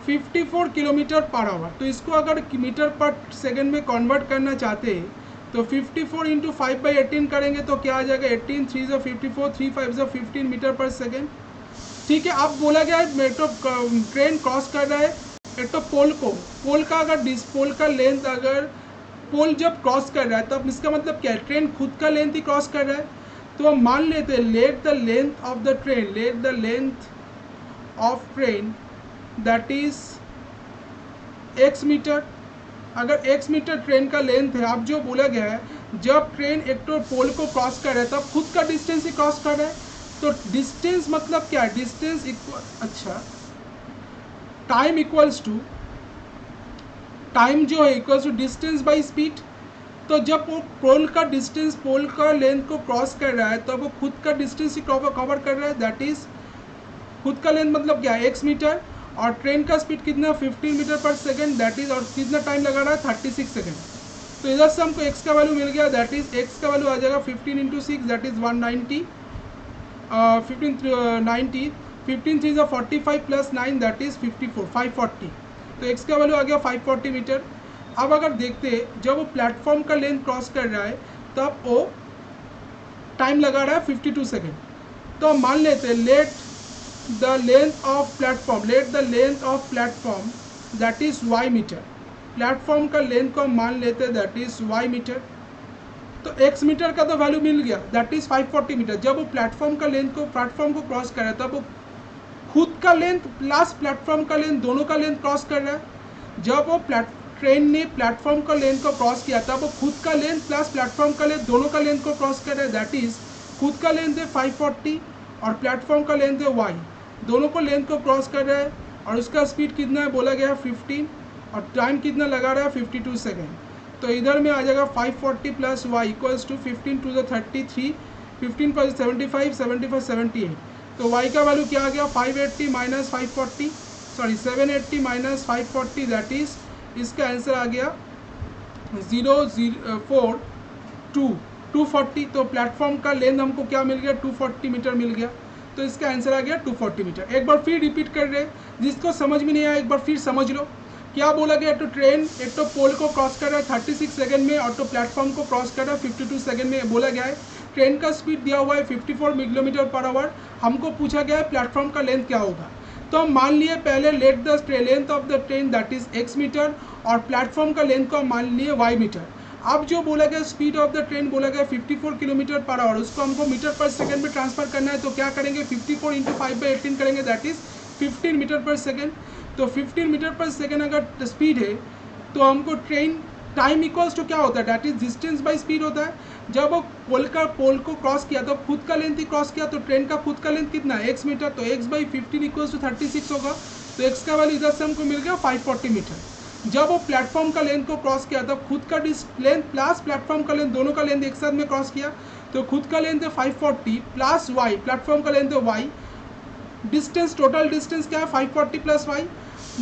54 kilometre per hour, तो इसको अगर मीटर पर सेकेंड में कन्वर्ट करना चाहते हैं तो 54 इंटू 5/18 करेंगे तो क्या आ जाएगा 18 3 ज़ा 54 3 5 ज़ा 15 मीटर पर सेकेंड। ठीक है, अब बोला गया है मेट्रो ट्रेन क्रॉस कर रहा है एक तो पोल का अगर पोल का लेंथ, अगर पोल जब क्रॉस कर रहा है तो अब इसका मतलब क्या है, ट्रेन खुद का लेंथ ही क्रॉस कर रहा है। तो हम मान लेते हैं let the length of train that is x metre. अगर x मीटर ट्रेन का लेंथ है, अब जो बोला गया है जब ट्रेन एक तो पोल को क्रॉस कर रहा है तब खुद का डिस्टेंस ही क्रॉस कर रहा है, तो डिस्टेंस मतलब क्या है, distance equal time equals to time जो है equals to distance by speed. तो जब वो पोल का लेंथ को क्रॉस कर रहा है तो वो खुद का डिस्टेंस ही कवर कर रहा है दैट इज खुद का लेंथ मतलब क्या है x मीटर, और ट्रेन का स्पीड कितना 15 मीटर पर सेकेंड, दैट इज, और कितना टाइम लगा रहा है 36 सेकेंड। तो इधर से हमको x का वैल्यू मिल गया, दैट इज x का वैल्यू आ जाएगा 15 इंटू 6 दैट इज 190, 15 3 ज़ा 45 प्लस 9 दैट इज 54, 540। तो x का वैल्यू आ गया 540 मीटर। अब अगर देखते जब वो प्लेटफॉर्म का लेंथ क्रॉस कर रहा है तब वो टाइम लगा रहा है 52 सेकेंड। तो हम मान लेते हैं let the length of platform that is y metre. Platform का लेंथ को हम मान लेते हैं दैट इज y मीटर। तो x मीटर का तो वैल्यू मिल गया दैट इज 540 मीटर। जब वो प्लेटफॉर्म को क्रॉस कर रहा है तब वो खुद का लेंथ प्लस प्लेटफॉर्म का लेंथ दोनों का लेंथ क्रॉस कर रहा है। जब वो ट्रेन ने प्लेटफॉर्म का लेंथ को क्रॉस किया तब वो खुद का लेंथ प्लस प्लेटफॉर्म का लेंथ दोनों का लेंथ को क्रॉस कर रहा है, दैट इज खुद का लेंथ है 540 और प्लेटफॉर्म का लेंथ है y, दोनों को लेंथ को क्रॉस कर रहा है। और उसका स्पीड कितना है बोला गया है 15 और टाइम कितना लगा रहा है 52 सेकेंड। तो इधर में आ जाएगा 540 plus y equals to 15 to the 33, 15 पर 75, 75 78। तो y का वैल्यू क्या आ गया 580 minus 540, sorry 780 minus 540 that is, इसका आंसर आ गया 240। तो प्लेटफॉर्म का लेंथ हमको क्या मिल गया 240 मीटर मिल गया। तो इसका आंसर आ गया 240 मीटर। एक बार फिर रिपीट कर रहे, जिसको समझ में नहीं आया एक बार फिर समझ लो। क्या बोला गया, तो ट्रेन एक तो पोल को क्रॉस कर रहा है 36 सेकंड में और तो प्लेटफॉर्म को क्रॉस कर रहा है 52 सेकंड में। बोला गया है ट्रेन का स्पीड दिया हुआ है 54 किलोमीटर पर आवर। हमको पूछा गया है प्लेटफॉर्म का लेंथ क्या होगा। तो हम मान लिए पहले let the length of the train that is x metre और प्लेटफॉर्म का लेंथ को हम मान लिए y मीटर। अब जो बोला गया स्पीड ऑफ द ट्रेन बोला गया 54 किलोमीटर पर आवर, उसको हमको मीटर पर सेकंड में ट्रांसफर करना है। तो क्या करेंगे 54 इंटू 5/18 करेंगे दैट इज 15 मीटर पर सेकंड। तो 15 मीटर पर सेकंड अगर स्पीड है तो हमको ट्रेन टाइम इक्वल्स टू क्या होता है that is distance by speed होता है। जब वो पोल को क्रॉस किया तो खुद का लेंथ ही क्रॉस किया, तो ट्रेन का खुद का लेंथ कितना है x मीटर, तो x बाई 15 इक्वल्स टू 36 होगा। तो x का वैल्यू इधर से हमको मिल गया 540 मीटर। जब वो प्लेटफॉर्म का लेंथ को क्रॉस किया तब खुद का लेंथ प्लस प्लेटफॉर्म का लेंथ दोनों का लेंथ एक साथ में क्रॉस किया। तो खुद का लेंथ है 540 प्लस y, प्लेटफॉर्म का लेंथ है y, डिस्टेंस टोटल डिस्टेंस क्या है 540 plus y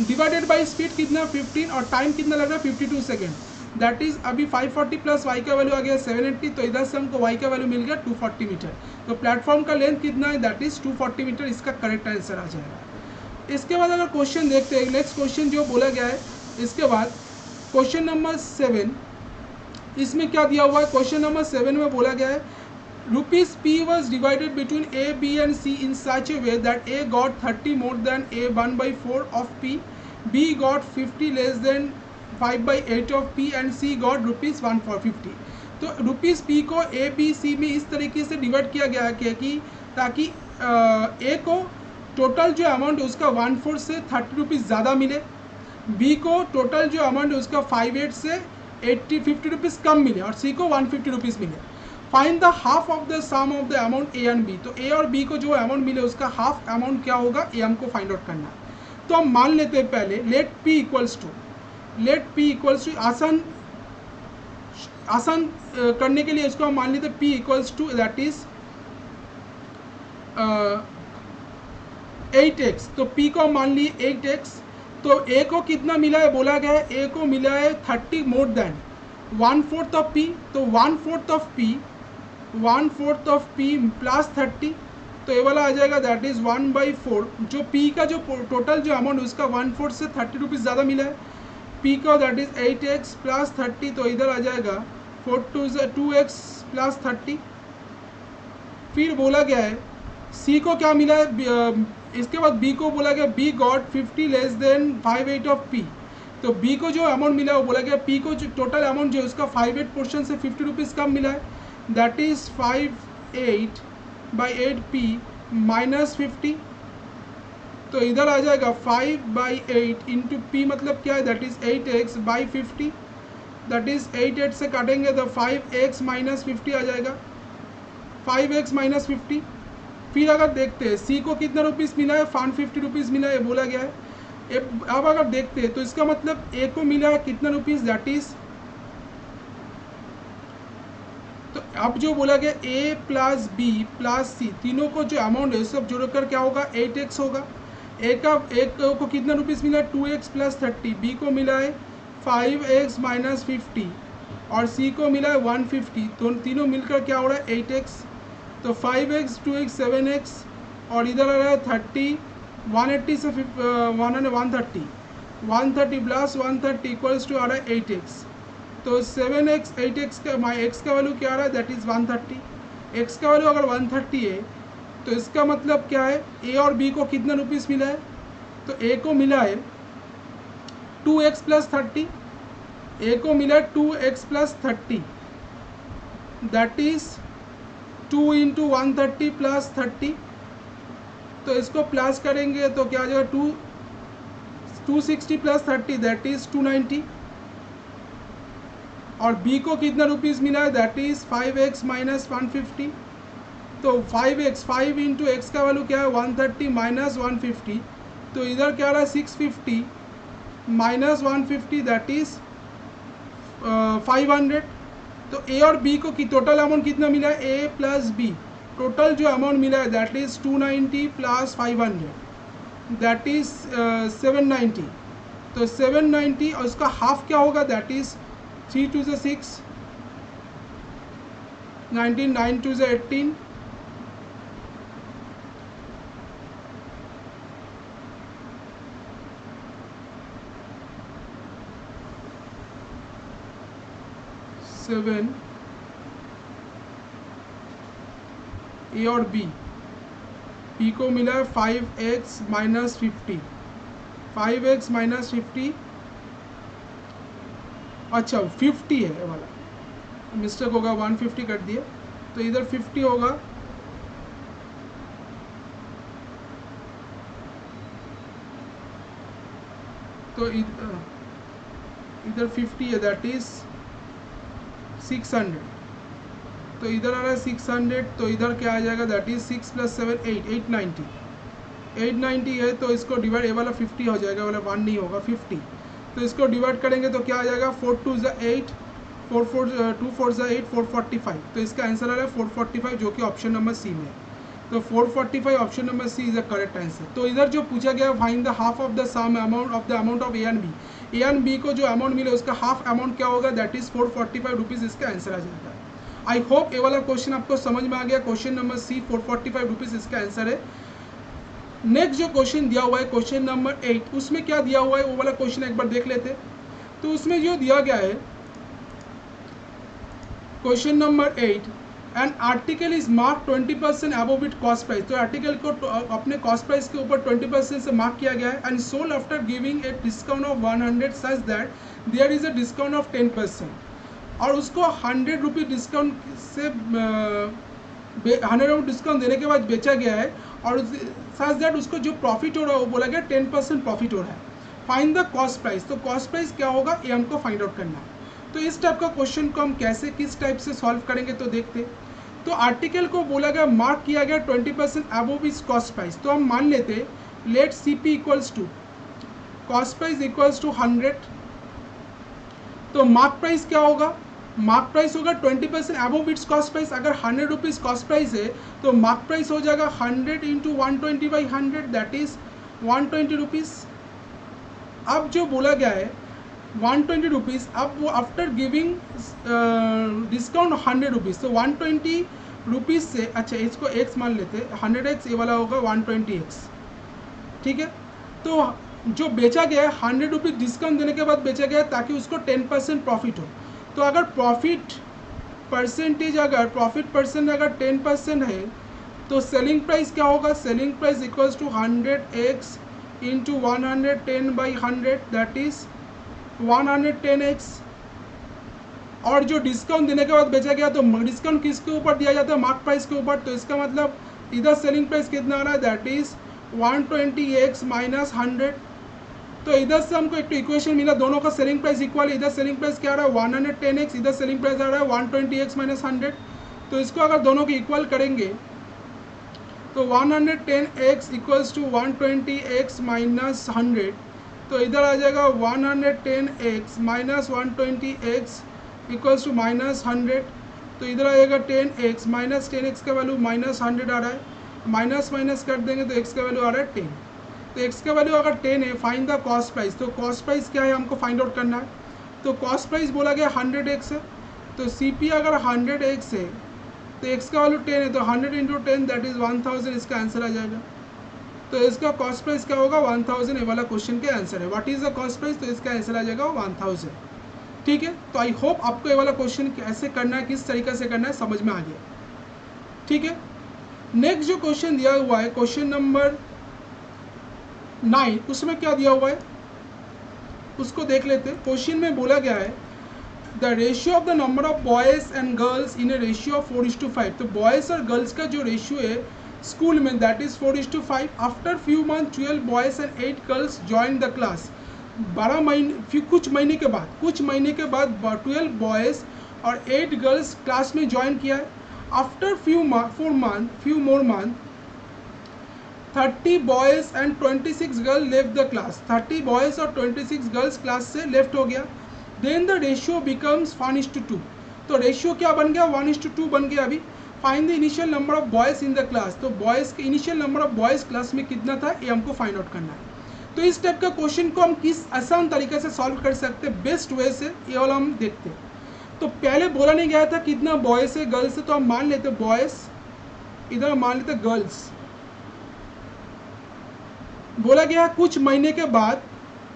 divided by speed कितना 15 और टाइम कितना लग रहा है 52 सेकेंड। दैट इज अभी 540 प्लस y का वैल्यू आ गया 780। तो इधर से हमको y का वैल्यू मिल गया 240 मीटर। तो प्लेटफॉर्म का लेंथ कितना है दैट इज 240 मीटर, इसका करेक्ट आंसर आ जाएगा। इसके बाद अगर क्वेश्चन देखते हैं नेक्स्ट क्वेश्चन जो बोला गया है, इसके बाद क्वेश्चन नंबर 7, इसमें क्या दिया हुआ है। क्वेश्चन नंबर 7 में बोला गया है rupees p was divided between a, b and c in such a way that a got 30 more than a 1/4 of p, b got 50 less than 5/8 of p and c got rupees 1 for 50। तो rupees p को a b c में इस तरीके से divide किया गया है कि ताकि a को टोटल जो अमाउंट है उसका 1/4 से 30 रुपीज़ ज़्यादा मिले, b को टोटल जो अमाउंट है उसका 5/8 से 50 रुपीज़ कम मिले और c को 150 रुपीज़ मिले। Find the half of the sum of the amount A and B. तो ए और बी को जो अमाउंट मिले उसका हाफ अमाउंट क्या होगा ये हमको फाइंड आउट करना है। तो हम मान लेते हैं पहले लेट p इक्वल्स टू आसान करने के लिए इसको हम मान लेते हैं p equals to that is 8x। तो p को हम मान लिए 8x। तो a को कितना मिला है बोला गया है a को मिला है 30 मोर देन 1/4 ऑफ p। तो 1/4 ऑफ p प्लस 30, तो ये वाला आ जाएगा दैट इज 1/4। जो p का जो टोटल जो अमाउंट उसका 1/4 से 30 रुपीज़ ज़्यादा मिला है। p का दैट इज 8x प्लस 30, तो इधर आ जाएगा 2x प्लस 30। फिर बोला गया है c को क्या मिला है, इसके बाद b को बोला गया b got 50 less than 5/8 of p। तो b को जो अमाउंट मिला वो बोला गया p को जो टोटल अमाउंट जो है उसका 5/8 पोर्शन से 50 रुपीज़ कम मिला है, दैट इज 5/8 माइनस 50। तो इधर आ जाएगा 5/8 इंटू पी मतलब क्या है that is 8x by 50। That is 8 से काटेंगे तो 5x माइनस 50 आ जाएगा, 5x माइनस 50। फिर अगर देखते हैं सी को कितना रुपीज़ मिला है 150 रुपीज़ मिला है बोला गया है। अब अगर देखते हैं तो इसका मतलब ए को मिला है कितना रुपीज़ दैट इज, तो अब जो बोला गया a प्लस बी प्लस सी, तीनों को जो अमाउंट है सब जोड़कर क्या होगा 8x होगा। एक को कितना रुपीज़ मिला है 2x प्लस 30, बी को मिला है 5x माइनस 50 और सी को मिला है 150, तो तीनों मिलकर क्या हो रहा है 8x। तो 5x 2x 7x और इधर आ रहा है 30, 180 से 130 प्लस 130 इक्वल्स टू आ रहा है 8x। तो 7x 8x का x का वैल्यू क्या आ रहा है दैट इज़ 130। x का वैल्यू अगर 130 है तो इसका मतलब क्या है a और b को कितना रुपीज़ मिला है, तो a को मिला है 2x प्लस 30, a को मिला है 2x plus 30 that is 2 into 130 plus 30। तो इसको प्लस करेंगे तो क्या आ जाएगा 260 प्लस 30 दैट इज़ 290 और b को कितना रुपीज़ मिला है दैट इज़ 5x माइनस 150। तो 5x 5 इंटू एक्स का वैल्यू क्या है 130 माइनस 150, तो इधर क्या रहा है 650 माइनस 150 दैट इज़ 500। तो a और b को टोटल अमाउंट कितना मिला है a प्लस b, टोटल जो अमाउंट मिला है that is 290 plus 500 that is 790। तो 790 और उसका हाफ क्या होगा दैट इज़ 3 2 से 6, 19 9 2 से 18, 7 ए और बी को मिला है 5x माइनस 50, 5x माइनस 50, अच्छा 50 है ये वाला, मिस्टेक होगा 150 कर दिए, तो इधर 50 होगा। तो इधर 50 है दैट इज़ 600, तो इधर आ रहा है 600, तो इधर क्या आ जाएगा दैट इज़ 6 प्लस 7 8 890 है। तो इसको डिवाइड, ये वाला 50 हो जाएगा, वाला 1 नहीं होगा 50, तो इसको डिवाइड करेंगे तो क्या आ जाएगा 4 2 ज़ा 8, 4 4 2 4 ज़ा 8 445। तो इसका आंसर आ रहा है 445 जो कि ऑप्शन नंबर सी में है। तो 445 option number C is the correct answer. तो इधर जो पूछा गया find the half of the sum amount of A and B को जो अमाउंट मिले उसका हाफ अमाउंट क्या होगा दैट इज 445 रुपीज़, इसका आंसर आ जाएगा। आई होप ये वाला क्वेश्चन आपको समझ में आ गया। क्वेश्चन नंबर सी 445 रुपीज़ इसका आंसर है। नेक्स्ट जो क्वेश्चन दिया हुआ है क्वेश्चन नंबर 8, उसमें क्या दिया हुआ है वो वाला क्वेश्चन एक बार देख लेते। तो उसमें जो दिया गया है question number 8, an article is mark 20% above it cost price. तो आर्टिकल को अपने कॉस्ट प्राइस के ऊपर 20% से मार्क किया गया है and sold after giving a discount of 100 such that there is a discount of 10%। और उसको 100 रुपये डिस्काउंट से 100 रुपये डिस्काउंट देने के बाद बेचा गया है और सच दैट उसको जो प्रॉफिट हो रहा है वो बोला गया 10% प्रॉफिट हो रहा है। Find the cost price. तो कॉस्ट प्राइस क्या होगा ये हमको फाइंड आउट करना है। तो इस टाइप का क्वेश्चन को हम कैसे किस टाइप से सॉल्व करेंगे तो देखते। तो आर्टिकल को बोला गया मार्क किया गया 20% अबव इज कॉस्ट प्राइस। तो हम मान लेते let C P equals to cost price equals to 100। तो मार्क प्राइस क्या होगा, मार्क प्राइस होगा 20% अबव इट्स कॉस्ट प्राइस। अगर 100 रुपीज़ कॉस्ट प्राइस है तो मार्क प्राइस हो जाएगा 100 into 120 by 100 that is 120 rupees. अब जो बोला गया है 120 रुपीज़, अब वो आफ्टर गिविंग डिस्काउंट 100 रुपीज़, तो 120 रुपीज़ से, अच्छा इसको एक्स मान लेते हैं 100x, ये वाला होगा 120x, ठीक है। तो जो बेचा गया है 100 रुपीज़ डिस्काउंट देने के बाद बेचा गया है ताकि उसको 10% प्रॉफिट हो। तो अगर प्रॉफिट परसेंटेज अगर 10% है तो सेलिंग प्राइस क्या होगा, selling price equals to 100x into 110 by 100 that is 110x। और जो डिस्काउंट देने के बाद बेचा गया तो डिस्काउंट किसके ऊपर दिया जाता है, मार्क प्राइस के ऊपर। तो इसका मतलब इधर सेलिंग प्राइस कितना आ रहा है दैट इज़ 120x माइनस 100। तो इधर से हमको एक इक्वेशन मिला, दोनों का सेलिंग प्राइस इक्वल है। इधर सेलिंग प्राइस क्या आ रहा है 110x, इधर सेलिंग प्राइस आ रहा है 120x माइनस 100। तो इसको अगर दोनों को इक्वल करेंगे तो 110x equals to 120x minus 100। तो इधर आ जाएगा 110x minus 120x equals to minus 100। तो इधर आएगा 10x माइनस 10x का वैल्यू -100 आ रहा है, माइनस माइनस कर देंगे तो x का वैल्यू आ रहा है 10। तो x का वैल्यू अगर 10 है, फाइंड द कॉस्ट प्राइस। तो कॉस्ट प्राइस क्या है हमको फाइंड आउट करना है। तो कॉस्ट प्राइस बोला गया 100x है, तो CP अगर 100x है तो x का वैल्यू 10 है, तो 100 इंटू 10 दैट इज 1000, इसका आंसर आ जाएगा। तो इसका कॉस्ट प्राइस क्या होगा 1000, ये वाला क्वेश्चन के आंसर है। What is the cost price, तो इसका आंसर आ जाएगा 1000। ठीक है, तो आई होप आपको ये वाला क्वेश्चन कैसे करना है, किस तरीके से करना है, समझ में आ गया। ठीक है, नेक्स्ट जो क्वेश्चन दिया हुआ है क्वेश्चन नंबर 9, उसमें क्या दिया हुआ है उसको देख लेते हैं। क्वेश्चन में बोला गया है the ratio of the number of boys and girls in A ratio of 4:5। तो बॉयज और गर्ल्स का जो रेशियो है स्कूल में that is 4:5। After few month 12 boys and 8 girls join the class. 12 महीने कुछ महीने के बाद 12 बॉयज और 8 गर्ल्स क्लास में ज्वाइन किया है। After few more month 30 boys and 26 girl left the class. 30 boys और 26 गर्ल्स क्लास से लेफ्ट हो गया। Then the ratio becomes 1:2। तो रेशियो क्या बन गया 1:2 बन गया। अभी find the initial number of boys in the class. तो बॉयज के initial number of boys class में कितना था ये हमको फाइंड आउट करना है। तो इस टाइप का क्वेश्चन को हम किस आसान तरीके से सॉल्व कर सकते हैं, बेस्ट वे से, ये वाला हम देखते हैं। तो पहले बोला नहीं गया था कितना बॉयज है गर्ल्स है, तो हम मान लेते बॉयज, इधर हम मान लेते गर्ल्स। बोला गया कुछ महीने के बाद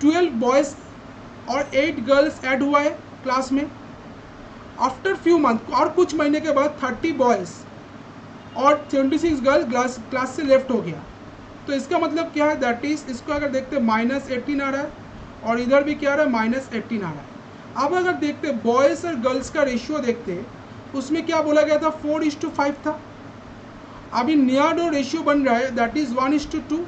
12 बॉयज और 8 गर्ल्स ऐड हुआ है क्लास में। आफ्टर फ्यू मंथ और कुछ महीने के बाद 30 बॉयज और 26 गर्ल्स क्लास से लेफ्ट हो गया। तो इसका मतलब क्या है दैट इज, इसको अगर देखते -18 आ रहा है और इधर भी क्या आ रहा है -18 आ रहा है। अब अगर देखते बॉयज और गर्ल्स का रेशियो देखते, उसमें क्या बोला गया था 4:5 था। अभी नया जो रेशियो बन रहा है दैट इज 1:2।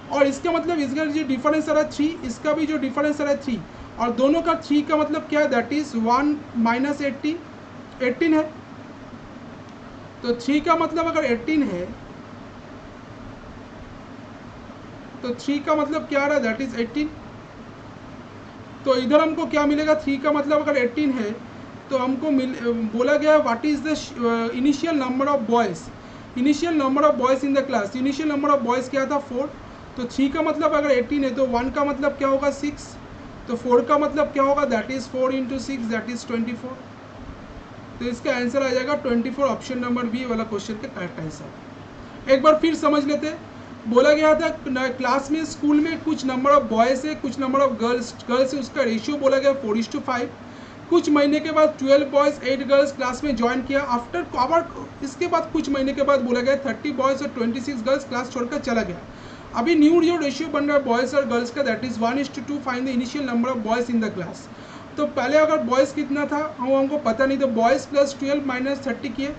और इसका मतलब इसका जो डिफरेंस आ रहा है 3, इसका भी जो डिफरेंस आ रहा है 3, और दोनों का 3 का मतलब क्या है दैट इज 1 - 18 है। तो 3 का मतलब अगर 18 है तो 3 का मतलब क्या आ रहा है दैट इज 18। तो इधर हमको क्या मिलेगा 3 का मतलब अगर 18 है तो हमको बोला गया what is the initial number of boys. Initial number of boys in the class, initial number of boys क्या था 4। तो 3 का मतलब अगर 18 है तो 1 का मतलब क्या होगा 6। तो 4 का मतलब क्या होगा दैट इज 4 × 6 दैट इज 24। तो इसका आंसर आ जाएगा 24, ऑप्शन नंबर बी वाला क्वेश्चन का करेक्ट आंसर। एक बार फिर समझ लेते हैं। बोला गया था क्लास में स्कूल में कुछ नंबर ऑफ बॉयज है कुछ नंबर ऑफ गर्ल्स है, उसका रेशियो बोला गया 4:5। कुछ महीने के बाद 12 बॉयज 8 गर्ल्स क्लास में ज्वाइन किया। आफ्टर इसके बाद कुछ महीने के बाद बोला गया 30 बॉयज और 26 गर्ल्स क्लास छोड़कर चला गया। अभी न्यू जो रेशियो बन रहा है बॉयज और गर्ल्स का that is 1:2। Find the initial number of boys in the class. तो पहले अगर बॉयज कितना था हमको पता नहीं, तो बॉयज +12 - 30 किए,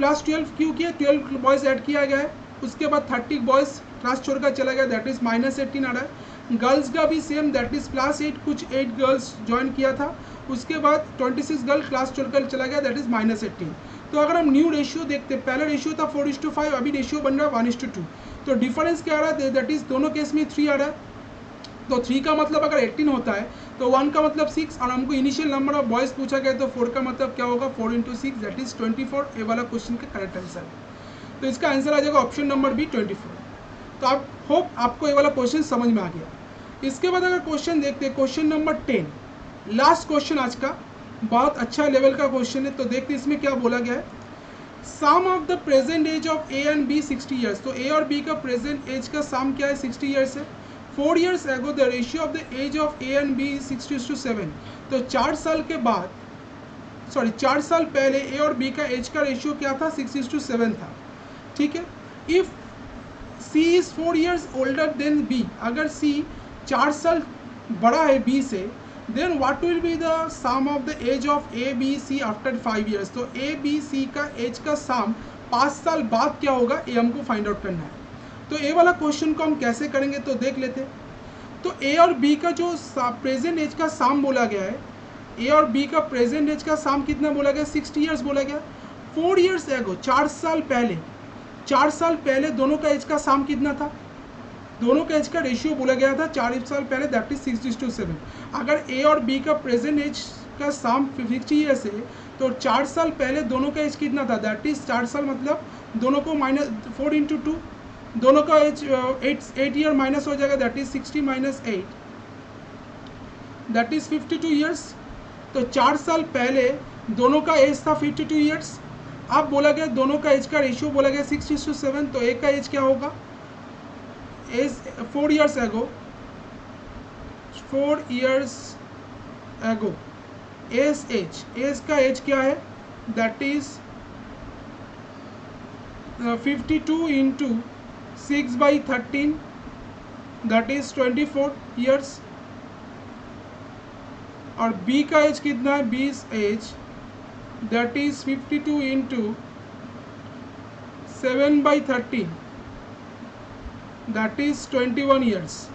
+12 क्यों किए 12 बॉयज ऐड किया गया है। उसके बाद 30 बॉयज क्लास छोड़कर चला गया दैट इज -18 आ रहा है। गर्ल्स का भी सेम दैट इज +8, कुछ 8 गर्ल्स ज्वाइन किया था। उसके बाद 26 गर्ल क्लास छोड़कर चला गया दैट इज -18। तो अगर हम न्यू रेशियो देखते, पहले रेशियो था 4:5, अभी रेशियो बन रहा है 1:2। तो डिफरेंस क्या आ रहा है दैट इज दोनों केस में 3 आ रहा है। तो 3 का मतलब अगर 18 होता है तो 1 का मतलब 6, और हमको इनिशियल नंबर ऑफ बॉयज पूछा गया तो 4 का मतलब क्या होगा 4 × 6 दैट इज 24। ये वाला क्वेश्चन का करेक्ट आंसर है। तो इसका आंसर आ जाएगा ऑप्शन नंबर बी 24। तो आप होप आपको ये वाला क्वेश्चन समझ में आ गया। इसके बाद अगर क्वेश्चन देखते हैं क्वेश्चन नंबर 10, लास्ट क्वेश्चन आज का, बहुत अच्छा लेवल का क्वेश्चन है। तो देखते इसमें क्या बोला गया है। Sum of the present age of A and B 60 years. तो ए और बी का प्रेजेंट एज का सम क्या है 60 ईयर्स है। 4 years ago the ratio of the age of A and B 6:7। तो 4 साल के बाद 4 साल पहले ए और बी का एज का रेशियो क्या था 6:7 था। ठीक है, if C is 4 years older than B, अगर सी 4 साल बड़ा है बी से, then what will be the sum of the age of A B C after 5 years। तो ए बी सी का एज का सम 5 साल बाद क्या होगा ये हमको फाइंड आउट करना है। तो ए वाला क्वेश्चन को हम कैसे करेंगे तो देख लेते हैं। तो ए और बी का जो प्रेजेंट एज का सम बोला गया है, ए और बी का प्रेजेंट एज का सम कितना बोला गया 60 ईयर्स बोला गया। 4 years ago 4 साल पहले दोनों का एज का सम कितना था, दोनों का एज का रेशियो बोला गया था 4 साल पहले दैट इज 6:7। अगर ए और बी का प्रेजेंट एज का सम 50 ईयर्स है, तो 4 साल पहले दोनों का एज कितना था, दैट इज 4 साल मतलब दोनों को माइनस 4 इंटू 2, दोनों का एज 8 ईयर माइनस हो जाएगा, that is 60 minus 8, that is 52 years. तो 4 साल पहले दोनों का एज था 52 ईयर्स। अब बोला गया दोनों का एज का रेशियो बोला गया 6:7, तो एक का एज क्या होगा, as 4 years ago, 4 years ago as का एज क्या है, that is 52 into 6/13, that is 24 years. और बी का एज कितना है, B's age that is 52 into 7/13, that is 21 years.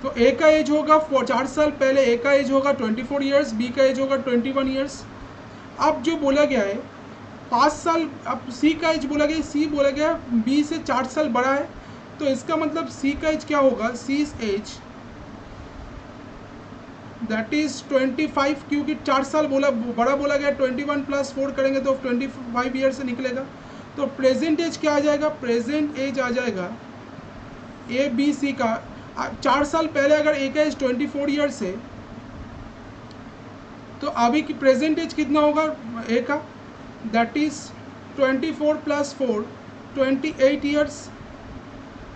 तो ए का एज होगा 4 साल पहले, ए का एज होगा 24 ईयर्स, बी का एज होगा 21 ईयर्स। अब जो बोला गया है 5 साल, अब सी का एज बोला गया, सी बोला गया बी से 4 साल बड़ा है, तो इसका मतलब सी का एज क्या होगा, सी एज दैट इज 25, क्योंकि 4 साल बोला बड़ा बोला गया, 21 + 4 करेंगे तो 25 ईयर से निकलेगा। तो प्रेजेंट एज क्या आ जाएगा, प्रेजेंट एज आ जाएगा ए बी सी का। 4 साल पहले अगर ए का एज 24 ईयर्स है, तो अभी की प्रेजेंट एज कितना होगा ए का, दैट इज 24 + 4 28 ईयर्स।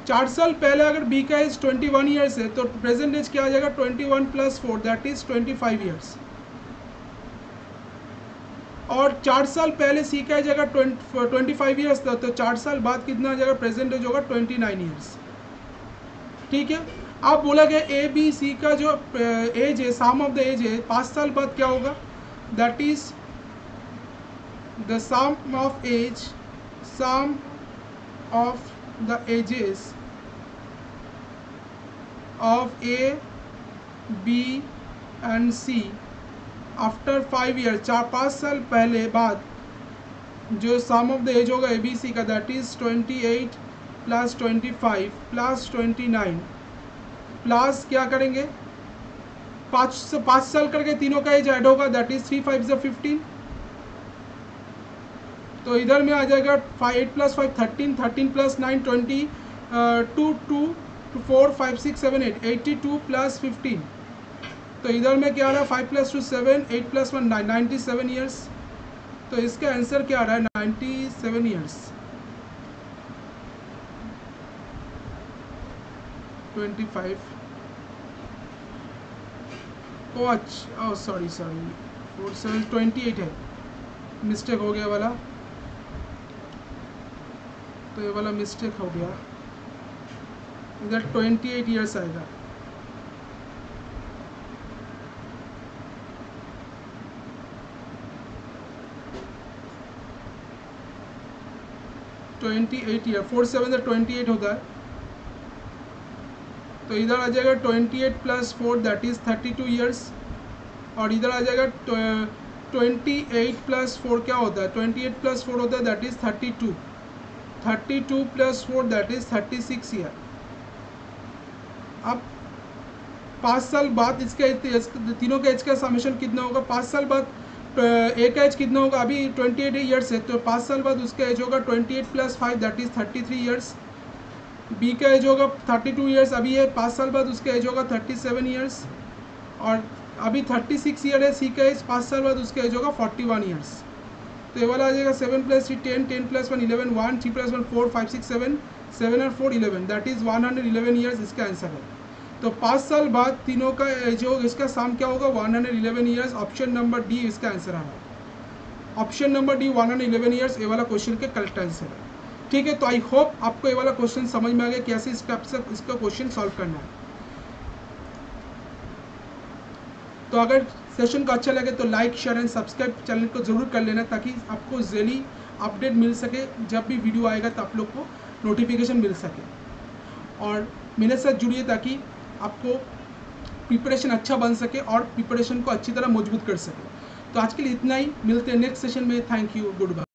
4 साल पहले अगर बी का एज 21 ईयर्स है, तो प्रेजेंट एज क्या आ जाएगा, 21 + 4 दैट इज 25 ईयर्स। और 4 साल पहले सी का एज अगर 25 ईयर्स था, तो 4 साल बाद कितना आ जाएगा, प्रेजेंट एज होगा 29 ईयर्स। ठीक है। अब बोला गया ए बी सी का जो एज है, सम ऑफ द एज है, 5 साल बाद क्या होगा, that is the sum of age, sum of the ages of A, B and C after 5 year, 5 साल पहले बाद जो सम ऑफ द एज होगा ए बी सी का, दैट इज 28 + 25 + 29 प्लस क्या करेंगे, 5 साल करके तीनों का एज ऐड होगा, दैट इज 3 5 = 15। तो इधर में आ जाएगा 8 + 5 13, 13 + 9 20, 2 4 5 6 7 8 82 + 15। तो इधर में क्या आ रहा है, 5 + 2 7, 8 + 1 9 97 ईयर्स। तो इसका आंसर क्या आ रहा है, 97 ईयर्स। 25 सॉरी 47 28 है, मिस्टेक हो गया वाला, तो ये वाला मिस्टेक हो गया, इधर 28 ईयर्स आएगा। ईयर 47 से 28 होता है, तो इधर आ जाएगा 28 + 4 दैट इज 32 ईयर्स। और इधर आ जाएगा 28 + 4 क्या होता है, 28 + 4 होता है that is 32, 32 + 4 that is 36 year. अब 5 साल बाद इसका तीनों का एज का समेशन कितना होगा, 5 साल बाद ए का एज कितना होगा, अभी 28 ईयर्स है, तो 5 साल बाद उसका एज होगा 28 + 5 दैट इज 33 ईयर्स। बी का एज होगा 32 ईयर्स अभी है, 5 साल बाद उसका एज होगा 37 ईयर्स। और अभी 36 ईयर है सी का एज, 5 साल बाद उसका एज होगा 41 ईयर्स। तो ये वाला आ जाएगा 7 + 3 10, 10 + 1 11, 1 3 + 1 4 5 6 7, 7 और 4 11 दैट इज 111 ईयर्स इसका आंसर है। तो 5 साल बाद तीनों का जो इसका सम क्या होगा, 111 ईयर्स। ऑप्शन नंबर डी इसका आंसर आ रहा है, ऑप्शन नंबर डी 111 ईयर्स ये वाला क्वेश्चन के करेक्ट आंसर है। ठीक है, तो आई होप आपको ये वाला क्वेश्चन समझ में आ गया कैसे स्टेप से इसका क्वेश्चन सॉल्व करना है। तो अगर सेशन को अच्छा लगे तो like share and subscribe channel को जरूर कर लेना, ताकि आपको डेली अपडेट मिल सके, जब भी वीडियो आएगा तो आप लोग को नोटिफिकेशन मिल सके। और मेरे साथ जुड़िए ताकि आपको प्रिपरेशन अच्छा बन सके और प्रिपरेशन को अच्छी तरह मजबूत कर सके। तो आज के लिए इतना ही, मिलते हैं नेक्स्ट सेशन में। Thank you, good bye.